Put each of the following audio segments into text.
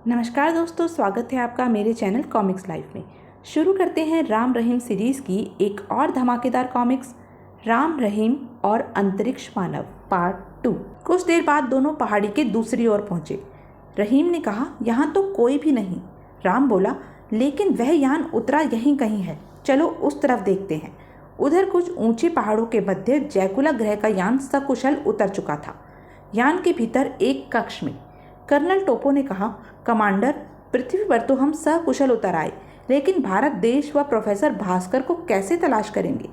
नमस्कार दोस्तों, स्वागत है आपका मेरे चैनल कॉमिक्स लाइफ में। शुरू करते हैं राम रहीम सीरीज़ की एक और धमाकेदार कॉमिक्स, राम रहीम और अंतरिक्ष मानव पार्ट 2। कुछ देर बाद दोनों पहाड़ी के दूसरी ओर पहुंचे। रहीम ने कहा, यहाँ तो कोई भी नहीं। राम बोला, लेकिन वह यान उतरा यहीं कहीं है, चलो उस तरफ देखते हैं। उधर कुछ ऊंचे पहाड़ों के मध्य जैकुला ग्रह का यान सकुशल उतर चुका था। यान के भीतर एक कक्ष में कर्नल टोपो ने कहा, कमांडर, पृथ्वी पर तो हम सकुशल उतर आए, लेकिन भारत देश व प्रोफेसर भास्कर को कैसे तलाश करेंगे?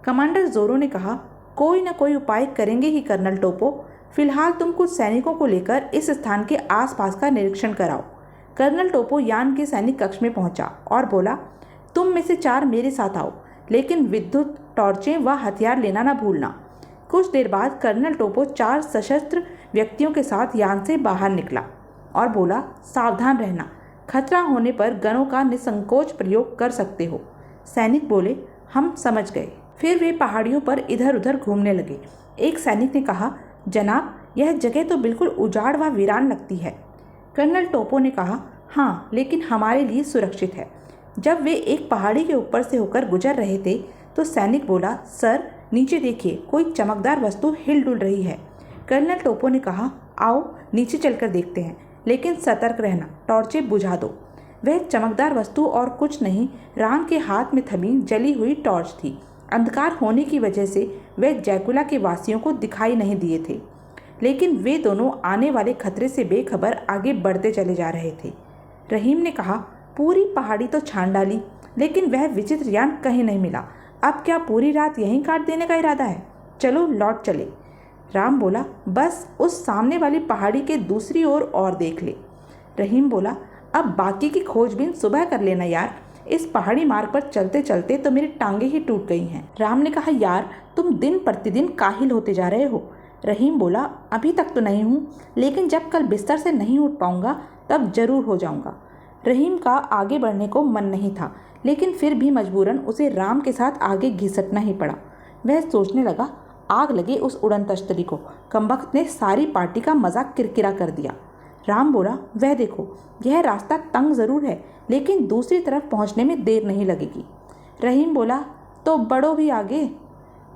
कमांडर जोरो ने कहा, कोई न कोई उपाय करेंगे ही कर्नल टोपो। फिलहाल तुम कुछ सैनिकों को लेकर इस स्थान के आसपास का निरीक्षण कराओ। कर्नल टोपो यान के सैनिक कक्ष में पहुंचा और बोला, तुम में से 4 मेरे साथ आओ, लेकिन विद्युत टॉर्चें व हथियार लेना न भूलना। कुछ देर बाद कर्नल टोपो 4 सशस्त्र व्यक्तियों के साथ यान से बाहर निकला और बोला, सावधान रहना, खतरा होने पर गनों का निसंकोच प्रयोग कर सकते हो। सैनिक बोले, हम समझ गए। फिर वे पहाड़ियों पर इधर उधर घूमने लगे। एक सैनिक ने कहा, जनाब, यह जगह तो बिल्कुल उजाड़ व वीरान लगती है। कर्नल टोपो ने कहा, हाँ, लेकिन हमारे लिए सुरक्षित है। जब वे एक पहाड़ी के ऊपर से होकर गुजर रहे थे तो सैनिक बोला, सर, नीचे देखिए, कोई चमकदार वस्तु हिल डुल रही है। कर्नल टोपो ने कहा, आओ नीचे चलकर देखते हैं, लेकिन सतर्क रहना, टॉर्चें बुझा दो। वह चमकदार वस्तु और कुछ नहीं, राम के हाथ में थमी जली हुई टॉर्च थी। अंधकार होने की वजह से वह जैकुला के वासियों को दिखाई नहीं दिए थे, लेकिन वे दोनों आने वाले खतरे से बेखबर आगे बढ़ते चले जा रहे थे। रहीम ने कहा, पूरी पहाड़ी तो छान डाली, लेकिन वह विचित्र यान कहीं नहीं मिला। अब क्या पूरी रात यहीं काट देने का इरादा है? चलो लौट चले। राम बोला, बस उस सामने वाली पहाड़ी के दूसरी ओर और देख ले। रहीम बोला, अब बाकी की खोजबीन सुबह कर लेना यार। इस पहाड़ी मार्ग पर चलते चलते तो मेरी टांगे ही टूट गई हैं। राम ने कहा, यार, तुम दिन प्रतिदिन काहिल होते जा रहे हो। रहीम बोला, अभी तक तो नहीं हूँ, लेकिन जब कल बिस्तर से नहीं उठ पाऊंगा तब जरूर हो जाऊंगा। रहीम का आगे बढ़ने को मन नहीं था, लेकिन फिर भी मजबूरन उसे राम के साथ आगे घिसटना ही पड़ा। वह सोचने लगा, आग लगे उस उड़न तश्तरी को, कमबख्त ने सारी पार्टी का मजाक किरकिरा कर दिया। राम बोला, वह देखो, यह रास्ता तंग ज़रूर है, लेकिन दूसरी तरफ पहुंचने में देर नहीं लगेगी। रहीम बोला, तो बढ़ो भी आगे।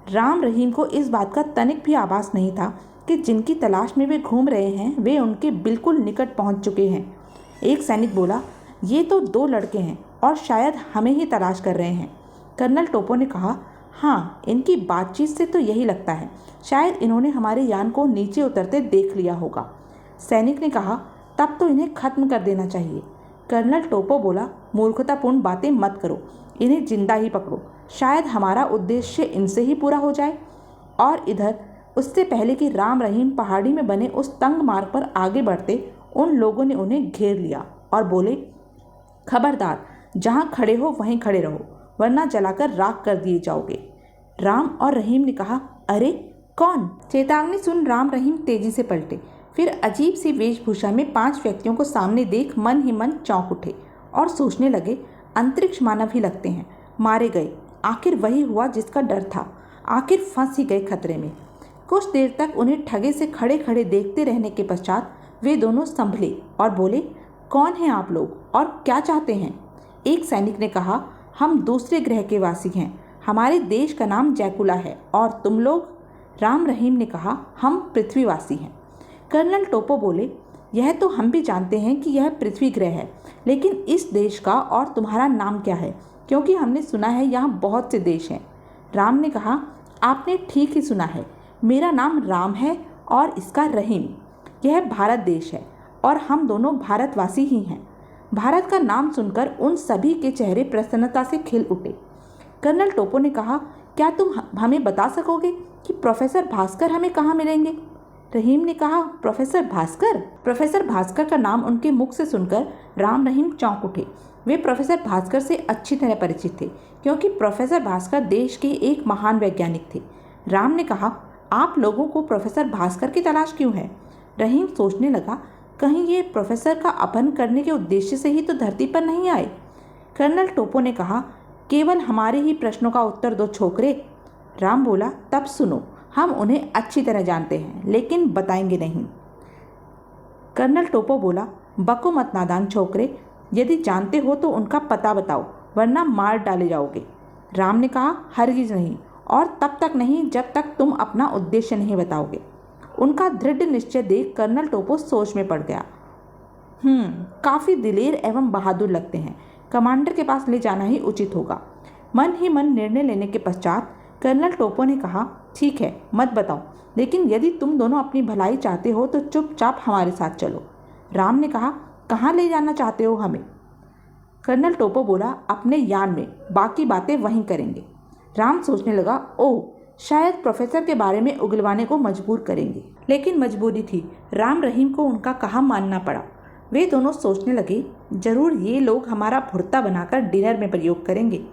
राम रहीम को इस बात का तनिक भी आभास नहीं था कि जिनकी तलाश में वे घूम रहे हैं वे उनके बिल्कुल निकट पहुंच चुके हैं। एक सैनिक बोला, ये तो 2 लड़के हैं और शायद हमें ही तलाश कर रहे हैं। कर्नल टोपो ने कहा, हाँ, इनकी बातचीत से तो यही लगता है। शायद इन्होंने हमारे यान को नीचे उतरते देख लिया होगा। सैनिक ने कहा, तब तो इन्हें खत्म कर देना चाहिए। कर्नल टोपो बोला, मूर्खतापूर्ण बातें मत करो, इन्हें जिंदा ही पकड़ो, शायद हमारा उद्देश्य इनसे ही पूरा हो जाए। और इधर उससे पहले कि राम रहीम पहाड़ी में बने उस तंग मार्ग पर आगे बढ़ते, उन लोगों ने उन्हें घेर लिया और बोले, खबरदार, जहाँ खड़े हो वहीं खड़े रहो, वरना जलाकर राख कर दिए जाओगे। राम और रहीम ने कहा, अरे कौन? चेतावनी सुन राम रहीम तेजी से पलटे। फिर अजीब सी वेशभूषा में 5 व्यक्तियों को सामने देख मन ही मन चौंक उठे और सोचने लगे, अंतरिक्ष मानव ही लगते हैं, मारे गए। आखिर वही हुआ जिसका डर था, आखिर फंस ही गए खतरे में। कुछ देर तक उन्हें ठगे से खड़े खड़े देखते रहने के पश्चात वे दोनों संभले और बोले, कौन हैं आप लोग और क्या चाहते हैं? एक सैनिक ने कहा, हम दूसरे ग्रह के वासी हैं, हमारे देश का नाम जैकुला है, और तुम लोग? राम रहीम ने कहा, हम पृथ्वीवासी हैं। कर्नल टोपो बोले, यह तो हम भी जानते हैं कि यह पृथ्वी ग्रह है, लेकिन इस देश का और तुम्हारा नाम क्या है? क्योंकि हमने सुना है यहाँ बहुत से देश हैं। राम ने कहा, आपने ठीक ही सुना है, मेरा नाम राम है और इसका रहीम। यह भारत देश है और हम दोनों भारतवासी ही हैं। भारत का नाम सुनकर उन सभी के चेहरे प्रसन्नता से खिल उठे। कर्नल टोपो ने कहा, क्या तुम हमें बता सकोगे कि प्रोफेसर भास्कर हमें कहाँ मिलेंगे? रहीम ने कहा, प्रोफेसर भास्कर? प्रोफेसर भास्कर का नाम उनके मुख से सुनकर राम रहीम चौंक उठे। वे प्रोफेसर भास्कर से अच्छी तरह परिचित थे, क्योंकि प्रोफेसर भास्कर देश के एक महान वैज्ञानिक थे। राम ने कहा, आप लोगों को प्रोफेसर भास्कर की तलाश क्यों है? रहीम सोचने लगा, कहीं ये प्रोफेसर का अपहरण करने के उद्देश्य से ही तो धरती पर नहीं आए। कर्नल टोपो ने कहा, केवल हमारे ही प्रश्नों का उत्तर दो छोकरे। राम बोला, तब सुनो, हम उन्हें अच्छी तरह जानते हैं, लेकिन बताएंगे नहीं। कर्नल टोपो बोला, बको मत नादान छोकरे, यदि जानते हो तो उनका पता बताओ, वरना मार डाले जाओगे। राम ने कहा, हरगिज नहीं, और तब तक नहीं जब तक तुम अपना उद्देश्य नहीं बताओगे। उनका दृढ़ निश्चय देख कर्नल टोपो सोच में पड़ गया। काफ़ी दिलेर एवं बहादुर लगते हैं, कमांडर के पास ले जाना ही उचित होगा। मन ही मन निर्णय लेने के पश्चात कर्नल टोपो ने कहा, ठीक है, मत बताओ, लेकिन यदि तुम दोनों अपनी भलाई चाहते हो तो चुपचाप हमारे साथ चलो। राम ने कहा, कहाँ ले जाना चाहते हो हमें? कर्नल टोपो बोला, अपने यान में, बाकी बातें वहीं करेंगे। राम सोचने लगा, ओह, शायद प्रोफेसर के बारे में उगलवाने को मजबूर करेंगे, लेकिन मजबूरी थी, राम रहीम को उनका कहा मानना पड़ा। वे दोनों सोचने लगे, जरूर ये लोग हमारा भुर्ता बनाकर डिनर में प्रयोग करेंगे।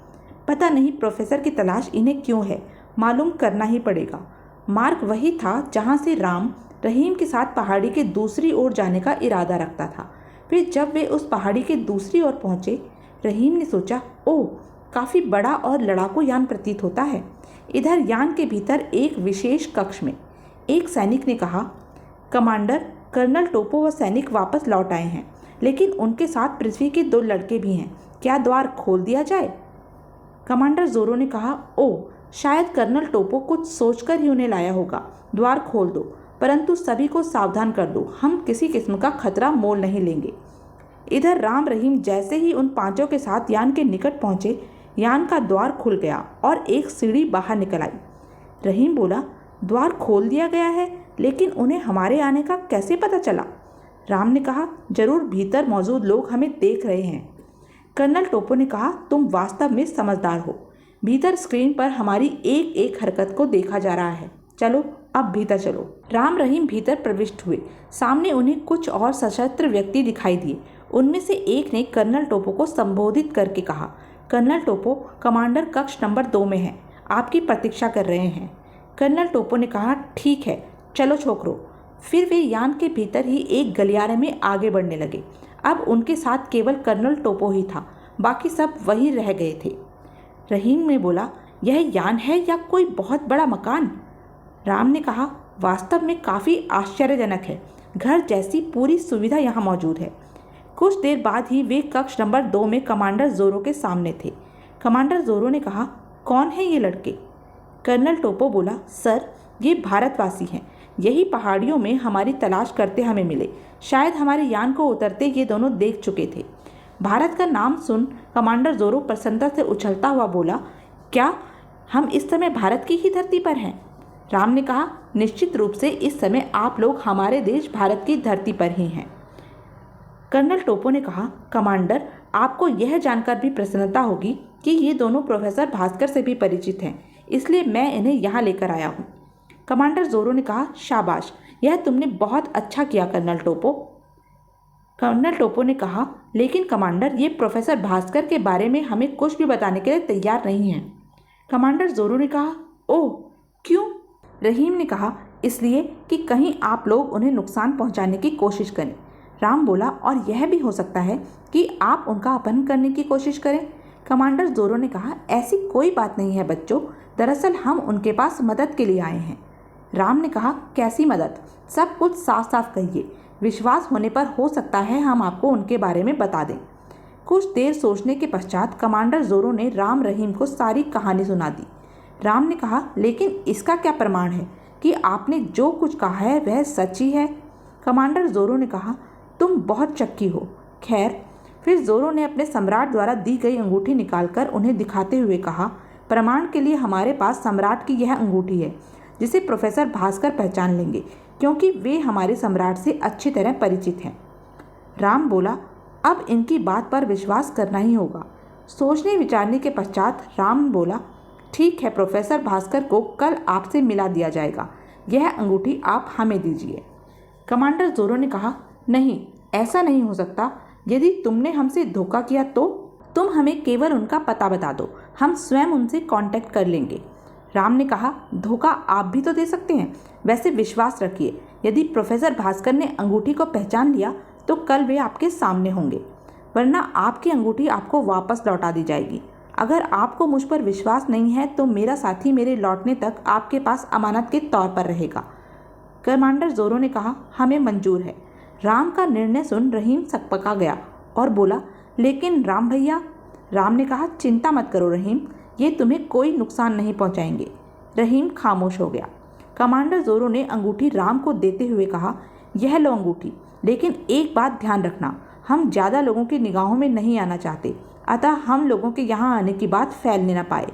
पता नहीं प्रोफेसर की तलाश इन्हें क्यों है, मालूम करना ही पड़ेगा। मार्ग वही था जहाँ से राम रहीम के साथ पहाड़ी के दूसरी ओर जाने का इरादा रखता था। फिर जब वे उस पहाड़ी के दूसरी ओर पहुँचे, रहीम ने सोचा, ओह, काफ़ी बड़ा और लड़ाकू यान प्रतीत होता है। इधर यान के भीतर एक विशेष कक्ष में एक सैनिक ने कहा, कमांडर, कर्नल टोपो व सैनिक वापस लौट आए हैं, लेकिन उनके साथ पृथ्वी के 2 लड़के भी हैं। क्या द्वार खोल दिया जाए? कमांडर जोरो ने कहा, ओह, शायद कर्नल टोपो कुछ सोचकर ही उन्हें लाया होगा। द्वार खोल दो, परंतु सभी को सावधान कर दो, हम किसी किस्म का खतरा मोल नहीं लेंगे। इधर राम रहीम जैसे ही उन 5 के साथ यान के निकट पहुंचे, यान का द्वार खुल गया और एक सीढ़ी बाहर निकल आई। रहीम बोला, द्वार खोल दिया गया है, लेकिन उन्हें हमारे आने का कैसे पता चला? राम ने कहा, जरूर भीतर मौजूद लोग हमें देख रहे हैं। कर्नल टोपो ने कहा, तुम वास्तव में समझदार हो, भीतर स्क्रीन पर हमारी एक एक हरकत को देखा जा रहा है। चलो, अब भीतर चलो। राम रहीम भीतर प्रविष्ट हुए। सामने उन्हें कुछ और सशस्त्र व्यक्ति दिखाई दिए। उनमें से एक ने कर्नल टोपो को संबोधित करके कहा, कर्नल टोपो, कमांडर कक्ष नंबर 2 में है, आपकी प्रतीक्षा कर रहे हैं। कर्नल टोपो ने कहा, ठीक है, चलो छोकरो। फिर वे यान के भीतर ही एक गलियारे में आगे बढ़ने लगे। अब उनके साथ केवल कर्नल टोपो ही था, बाकी सब वहीं रह गए थे। रहीम ने बोला, यह यान है या कोई बहुत बड़ा मकान? राम ने कहा, वास्तव में काफ़ी आश्चर्यजनक है, घर जैसी पूरी सुविधा यहाँ मौजूद है। कुछ देर बाद ही वे कक्ष नंबर 2 में कमांडर जोरो के सामने थे। कमांडर जोरो ने कहा, कौन है ये लड़के? कर्नल टोपो बोला, सर, ये भारतवासी हैं, यही पहाड़ियों में हमारी तलाश करते हमें मिले। शायद हमारे यान को उतरते ये दोनों देख चुके थे। भारत का नाम सुन कमांडर जोरो प्रसन्नता से उछलता हुआ बोला, क्या हम इस समय भारत की ही धरती पर हैं? राम ने कहा, निश्चित रूप से इस समय आप लोग हमारे देश भारत की धरती पर ही हैं। कर्नल टोपो ने कहा, कमांडर, आपको यह जानकर भी प्रसन्नता होगी कि ये दोनों प्रोफेसर भास्कर से भी परिचित हैं, इसलिए मैं इन्हें यहाँ लेकर आया हूँ। कमांडर जोरो ने कहा, शाबाश, यह तुमने बहुत अच्छा किया कर्नल टोपो। कर्नल टोपो ने कहा, लेकिन कमांडर, ये प्रोफेसर भास्कर के बारे में हमें कुछ भी बताने के लिए तैयार नहीं हैं। कमांडर जोरो ने कहा, ओह, क्यों? रहीम ने कहा, इसलिए कि कहीं आप लोग उन्हें नुकसान पहुंचाने की कोशिश करें। राम बोला, और यह भी हो सकता है कि आप उनका अपहरण करने की कोशिश करें। कमांडर जोरो ने कहा, ऐसी कोई बात नहीं है बच्चों, दरअसल हम उनके पास मदद के लिए आए हैं। राम ने कहा, कैसी मदद? सब कुछ साफ साफ कहिए, विश्वास होने पर हो सकता है हम आपको उनके बारे में बता दें। कुछ देर सोचने के पश्चात कमांडर जोरो ने राम रहीम को सारी कहानी सुना दी। राम ने कहा, लेकिन इसका क्या प्रमाण है कि आपने जो कुछ कहा है वह सच ही है? कमांडर जोरो ने कहा, तुम बहुत चक्की हो। खैर, फिर जोरो ने अपने सम्राट द्वारा दी गई अंगूठी निकालकर उन्हें दिखाते हुए कहा, प्रमाण के लिए हमारे पास सम्राट की यह अंगूठी है, जिसे प्रोफेसर भास्कर पहचान लेंगे, क्योंकि वे हमारे सम्राट से अच्छी तरह परिचित हैं। राम बोला, अब इनकी बात पर विश्वास करना ही होगा। सोचने विचारने के पश्चात राम बोला, ठीक है, प्रोफेसर भास्कर को कल आपसे मिला दिया जाएगा, यह अंगूठी आप हमें दीजिए। कमांडर जोरो ने कहा, नहीं, ऐसा नहीं हो सकता। यदि तुमने हमसे धोखा किया तो तुम हमें केवल उनका पता बता दो, हम स्वयं उनसे कांटेक्ट कर लेंगे। राम ने कहा, धोखा आप भी तो दे सकते हैं। वैसे विश्वास रखिए, यदि प्रोफेसर भास्कर ने अंगूठी को पहचान लिया तो कल वे आपके सामने होंगे, वरना आपकी अंगूठी आपको वापस लौटा दी जाएगी। अगर आपको मुझ पर विश्वास नहीं है तो मेरा साथी मेरे लौटने तक आपके पास अमानत के तौर पर रहेगा। कमांडर जोरो ने कहा, हमें मंजूर है। राम का निर्णय सुन रहीम सकपका गया और बोला, लेकिन राम भैया। राम ने कहा, चिंता मत करो रहीम, ये तुम्हें कोई नुकसान नहीं पहुंचाएंगे। रहीम खामोश हो गया। कमांडर जोरो ने अंगूठी राम को देते हुए कहा, यह लो अंगूठी, लेकिन एक बात ध्यान रखना, हम ज़्यादा लोगों की निगाहों में नहीं आना चाहते, अतः हम लोगों के यहाँ आने की बात फैलने न पाए।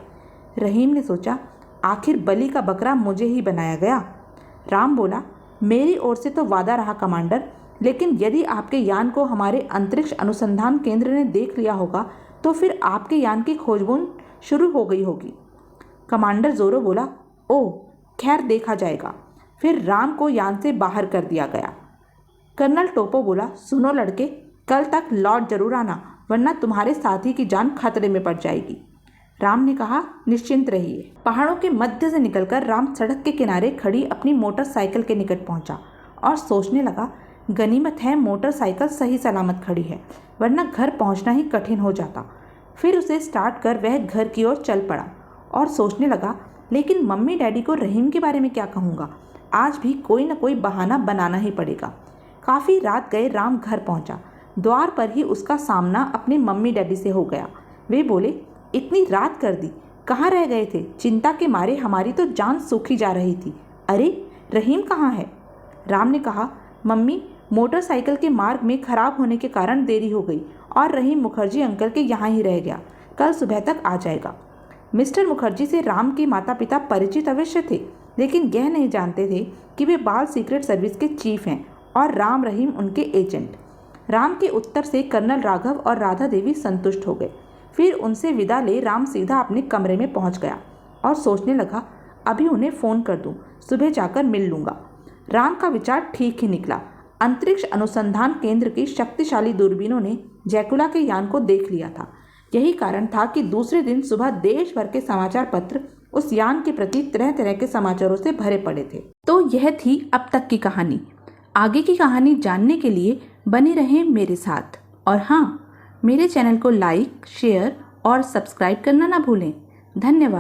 रहीम ने सोचा, आखिर बलि का बकरा मुझे ही बनाया गया। राम बोला, मेरी ओर से तो वादा रहा कमांडर, लेकिन यदि आपके यान को हमारे अंतरिक्ष अनुसंधान केंद्र ने देख लिया होगा तो फिर आपके यान की खोजबीन शुरू हो गई होगी। कमांडर जोरो बोला, ओह खैर देखा जाएगा। फिर राम को यान से बाहर कर दिया गया। कर्नल टोपो बोला, सुनो लड़के, कल तक लौट जरूर आना, वरना तुम्हारे साथी की जान खतरे में पड़ जाएगी। राम ने कहा, निश्चिंत रहिए। पहाड़ों के मध्य से निकलकर राम सड़क के किनारे खड़ी अपनी मोटरसाइकिल के निकट पहुंचा और सोचने लगा, गनीमत है मोटरसाइकिल सही सलामत खड़ी है, वरना घर पहुंचना ही कठिन हो जाता। फिर उसे स्टार्ट कर वह घर की ओर चल पड़ा और सोचने लगा, लेकिन मम्मी डैडी को रहीम के बारे में क्या कहूँगा, आज भी कोई न कोई बहाना बनाना ही पड़ेगा। काफ़ी रात गए राम घर पहुंचा। द्वार पर ही उसका सामना अपने मम्मी डैडी से हो गया। वे बोले, इतनी रात कर दी, कहाँ रह गए थे? चिंता के मारे हमारी तो जान सूखी जा रही थी। अरे रहीम कहाँ है? राम ने कहा, मम्मी मोटरसाइकिल के मार्ग में खराब होने के कारण देरी हो गई और रहीम मुखर्जी अंकल के यहाँ ही रह गया, कल सुबह तक आ जाएगा। मिस्टर मुखर्जी से राम के माता पिता परिचित अवश्य थे, लेकिन यह नहीं जानते थे कि वे बाल सीक्रेट सर्विस के चीफ हैं और राम रहीम उनके एजेंट। राम के उत्तर से कर्नल राघव और राधा देवी संतुष्ट हो गए। फिर उनसे विदा ले राम सीधा अपने कमरे में पहुंच गया और सोचने लगा, अभी उन्हें फ़ोन कर दूं, सुबह जाकर मिल लूँगा। राम का विचार ठीक ही निकला। अंतरिक्ष अनुसंधान केंद्र की शक्तिशाली दूरबीनों ने जैकुला के यान को देख लिया था। यही कारण था कि दूसरे दिन सुबह देश भर के समाचार पत्र उस यान के प्रति तरह तरह के समाचारों से भरे पड़े थे। तो यह थी अब तक की कहानी। आगे की कहानी जानने के लिए बने रहें मेरे साथ, और हाँ, मेरे चैनल को लाइक, शेयर और सब्सक्राइब करना ना भूलें। धन्यवाद।